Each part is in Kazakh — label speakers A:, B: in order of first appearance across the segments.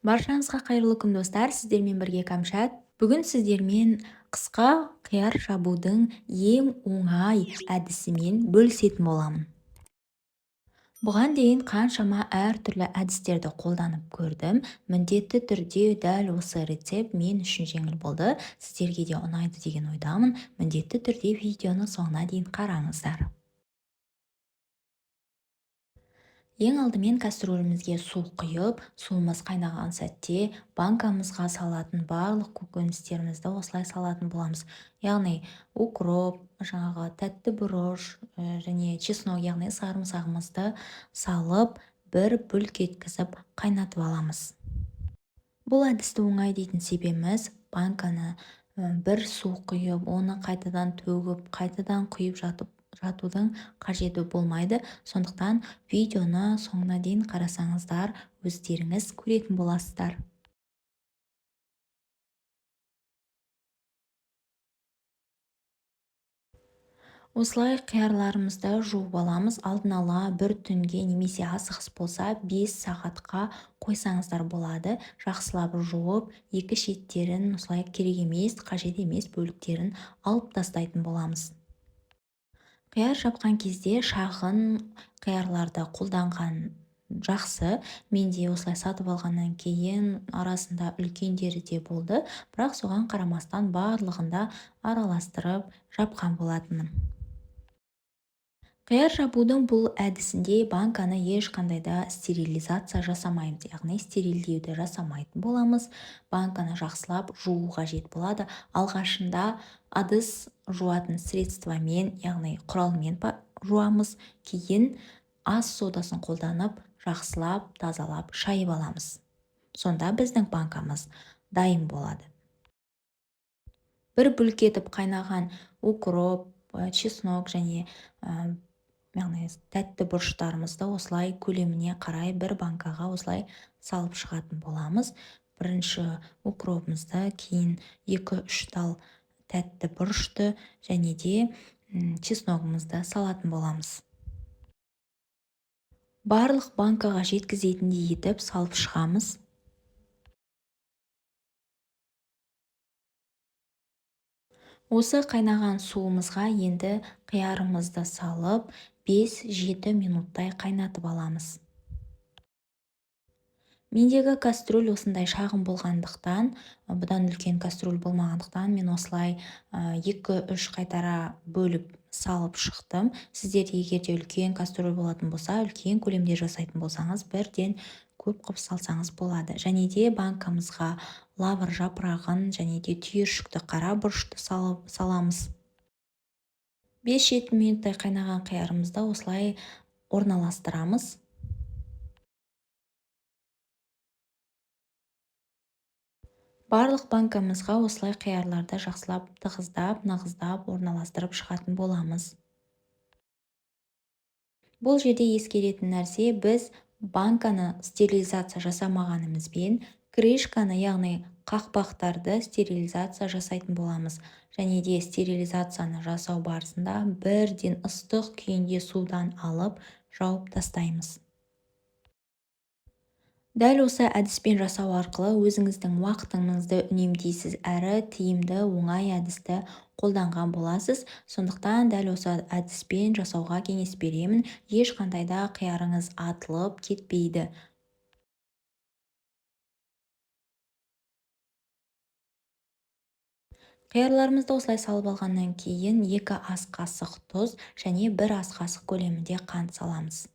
A: Баршаңызға қайырлы күн достар, сіздермен бірге Кәмшат. Бүгін сіздермен қысқа қияр жабудың ең оңай әдісімен бөлісетін боламын. Бұған дейін қаншама әртүрлі әдістерді қолданып көрдім. Міндетті түрде дәл осы рецепт мен үшін жеңіл болды. Сіздерге де ұнайды деген ойдамын. Міндетті түрде видеоны соңына дейін қараңыздар. Ең алдымен кастрөлімізге су құйып, суымыз қайнаған сәтте банкамызға салатын барлық көкөністерімізді осылай салатын боламыз. Яғни укроп, жаңағы тәтті бұрыш және чеснок, яғни сарымсағымызды салып, бір бүлк еткізіп қайнатып аламыз. Бұл әдісті оңай дейтін себебіміз банканы бір су құйып, оны қайтадан төгіп, қайтадан құйып жатудың қажеті болмайды. Сондықтан видеоны соңына дейін қарасаңыздар, өздеріңіз көретін боласыздар. Осылай қиярларымызды жуып аламыз. Алдын ала бір түнге немесе асығыс болса 5 сағатқа қойсаңыздар болады. Жақсылап жуып, екі шеттерін осылай керек емес, қажет емес бөліктерін алып тастайтын боламыз. Қияр жапқан кезде шағын қиярларды қолданған жақсы. Менде осылай сатып алғаннан кейін арасында үлкендері де болды, бірақ соған қарамастан барлығында араластырып жапқан болатынмын. Қияр жабудың бұл әдісінде банканы ешқандай да стерилизация жасамаймыз, яғни стерилдеуді жасамайтын боламыз. Банканы жақсылап жуу қажет болады. Алғашында ыдыс жуатын средствомен, яғни құралмен жуамыз, кейін ас содасын қолданып жақсылап тазалап шайып аламыз. Сонда біздің банкамыз дайын болады. Бір бүлк етіп қайнаған укроп, чеснок және яғни тәтті бұрыштарымызды осылай көлеміне қарай бір банкаға осылай салып шығатын боламыз. Бірінші укропымызды, кейін 2-3 тал тәтті бұрышты және де чесногымызды салатын боламыз. Барлық банкаға жеткізетіндей етіп салып шығамыз. Осы қайнаған суымызға енді қиярымызды салып 5-7 минуттай қайнатып аламыз. Мендегі кастрөл осындай шағын болғандықтан, бұдан үлкен кастрөл болмағандықтан, мен осылай 2-3 қайтара бөліп салып шықтым. Сіздер егер де үлкен кастрөл болатын болса, үлкен көлемде жасайтын болсаңыз, бірден көп қып салсаңыз болады. Және де банкамызға лавр жапырағын және де түйіршікті қара бұрышты саламыз. 5-7 минуттай қайнаған қиярымызды осылай орналастырамыз. Барлық банкамызға осылай қиярларды жақсылап тығыздап, нығыздап орналастырып шығатын боламыз. Бұл жерде ескеретін нәрсе, біз банканы стерилизация жасамағанымызбен крышканы, яғни қақпақтарды стерилизация жасайтын боламыз. Және де стерилизацияны жасау барысында бірден ыстық күйінде судан алып жауып тастаймыз. Дәл осы әдіспен жасау арқылы өзіңіздің уақытыңызды үнемдейсіз, әрі тиімді оңай әдісті қолданған боласыз. Сондықтан дәл осы әдіспен жасауға кеңес беремін. Ешқандай да қиярыңыз атылып кетпейді. Қиярларымызды осылай салып алғаннан кейін 2 ас қасық тұз және 1 ас қасық көлемінде қант саламыз.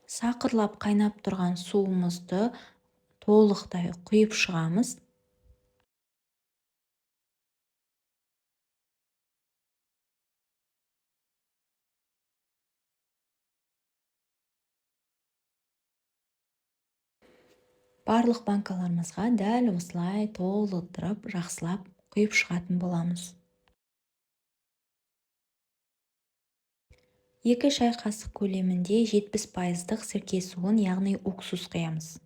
A: Сақырлап қайнап тұрған суымызды толықтай құйып шығамыз. Барлық банкаларымызға дәл осылай толықтырып, жақсылап құйып шығатын боламыз. 2 шай қасық көлемінде 70% сірке суын, яғни уксус құямыз.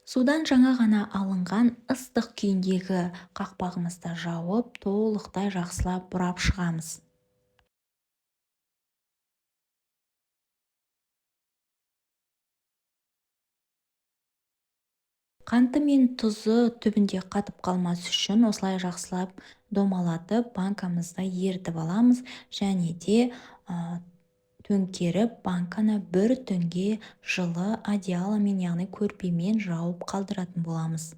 A: Судан жаңа ғана алынған ыстық күйіндегі қақпағымызды жауып, толықтай жақсылап бұрап шығамыз. Қанты мен тұзы түбінде қатып қалмас үшін осылай жақсылап домалатып банкамызды ертіп аламыз және де төңкеріп банканы бір түнге жылы одеяломен, яғни көрпемен жауып қалдыратын боламыз.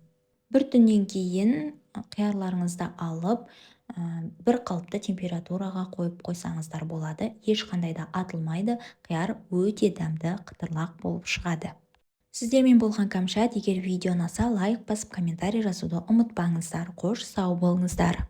A: Бір түннен кейін қиярларыңызды алып, бір қалыпты температураға қойып қойсаңыздар болады. Ешқандай да атылмайды, қияр өте дәмді қытырлақ болып шығады. Сіздермен болған кәмшат. Егер видео ұнаса, лайк басып комментарий жазуды ұмытпаңыздар. Қош сау болыңыздар.